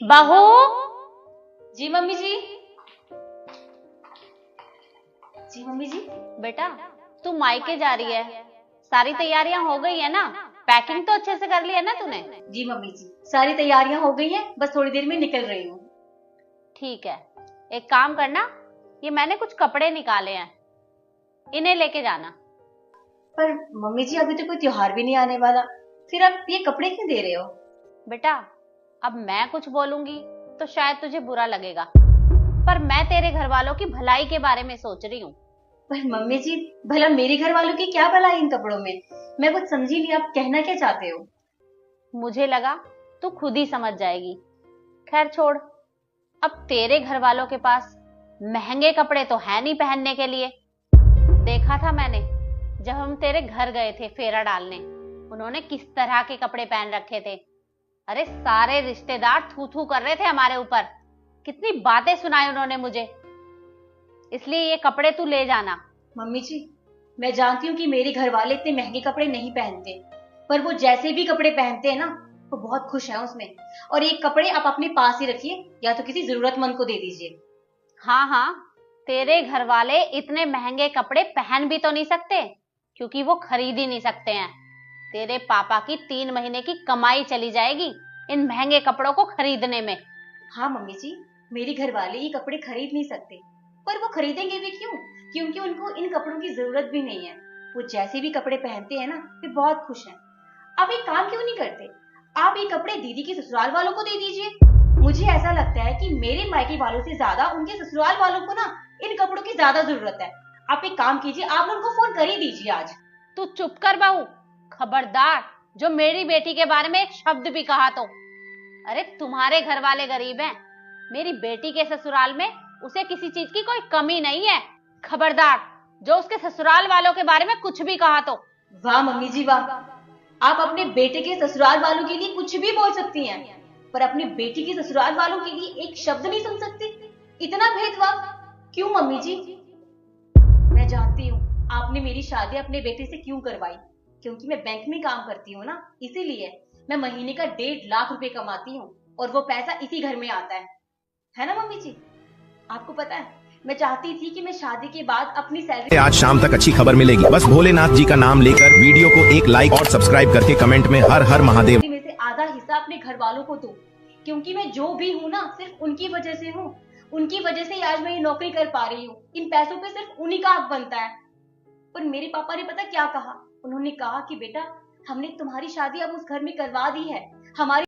बहू। जी मम्मी जी। जी मम्मी जी। बेटा तू मायके जा रही है, सारी तैयारियां हो गई है ना? पैकिंग तो अच्छे से कर ली है ना तूने? जी मम्मी जी, सारी तैयारियां हो गई हैं, बस थोड़ी देर में निकल रही हूँ। ठीक है, एक काम करना, ये मैंने कुछ कपड़े निकाले हैं, इन्हें लेके जाना। पर मम्मी जी अभी तो कोई त्योहार भी नहीं आने वाला, फिर आप ये कपड़े क्यों दे रहे हो? बेटा अब मैं कुछ बोलूंगी तो शायद तुझे बुरा लगेगा, पर मैं तेरे घर वालों की भलाई के बारे में सोच रही हूँ। पर मम्मी जी, भला मेरे घर वालों की क्या भलाई इन कपड़ों में? मैं कुछ समझी नहीं, आप कहना क्या चाहते हो? मुझे लगा तू खुद ही समझ जाएगी। खैर छोड़, अब तेरे घर वालों के पास महंगे कपड़े तो है नहीं पहनने के लिए। देखा था मैंने जब हम तेरे घर गए थे फेरा डालने, उन्होंने किस तरह के कपड़े पहन रखे थे। अरे सारे रिश्तेदार थू थू कर रहे थे हमारे ऊपर, कितनी बातें सुनाई उन्होंने मुझे। इसलिए ये कपड़े तू ले जाना। मम्मी जी, मैं जानती हूँ कि मेरे घर वाले इतने महंगे कपड़े नहीं पहनते, पर वो जैसे भी कपड़े पहनते हैं ना, वो बहुत खुश है उसमें। और ये कपड़े आप अपने पास ही रखिए, या तो किसी जरूरतमंद को दे दीजिए। हाँ हाँ, तेरे घर वाले इतने महंगे कपड़े पहन भी तो नहीं सकते, क्योंकि वो खरीद ही नहीं सकते हैं। तेरे पापा की 3 महीने की कमाई चली जाएगी इन महंगे कपड़ों को खरीदने में। हाँ मम्मी जी, मेरे घर वाले ये कपड़े खरीद नहीं सकते, पर वो खरीदेंगे भी क्यों? क्योंकि उनको इन कपड़ों की जरूरत भी नहीं है। वो जैसे भी कपड़े पहनते हैं ना, वे बहुत खुश हैं। आप एक काम क्यों नहीं करते, आप ये कपड़े दीदी के ससुराल वालों को दे दीजिए। मुझे ऐसा लगता है कि मेरे मायके वालों से ज्यादा उनके ससुराल वालों को ना इन कपड़ों की ज्यादा जरूरत है। आप एक काम कीजिए, आप उनको फोन कर ही दीजिए आज। तू चुप कर बहू, खबरदार जो मेरी बेटी के बारे में एक शब्द भी कहा तो। अरे तुम्हारे घर वाले गरीब हैं, मेरी बेटी के ससुराल में उसे किसी चीज की कोई कमी नहीं है। खबरदार जो उसके ससुराल वालों के बारे में कुछ भी कहा तो। वाह मम्मी जी वाह, आप अपने बेटे के ससुराल वालों के लिए कुछ भी बोल सकती हैं, पर अपनी बेटी के ससुराल वालों के लिए एक शब्द नहीं सुन सकती। इतना भेदभाव क्यों मम्मी जी? मैं जानती हूँ आपने मेरी शादी अपने बेटे से क्यों करवाई, क्योंकि मैं बैंक में काम करती हूँ ना, इसीलिए। मैं महीने का 1.5 लाख रुपए कमाती हूँ, और वो पैसा इसी घर में आता है ना मम्मी जी? आपको पता है, मैं चाहती थी कि मैं शादी के बाद अपनी सैलरी आज शाम तक अच्छी खबर मिलेगी। बस भोलेनाथ जी का नाम लेकर वीडियो को एक लाइक और सब्सक्राइब करके कमेंट में हर हर महादेव में से आधा हिस्सा अपने घर वालों को दूं, क्योंकि मैं जो भी हूँ ना सिर्फ उनकी वजह से हूँ। उनकी वजह से ही आज मैं ये नौकरी कर पा रही हूँ। इन पैसों पे सिर्फ उन्हीं का हक बनता है। पर मेरे पापा ने पता क्या कहा? उन्होंने कहा कि बेटा, हमने तुम्हारी शादी अब उस घर में करवा दी है, हमारी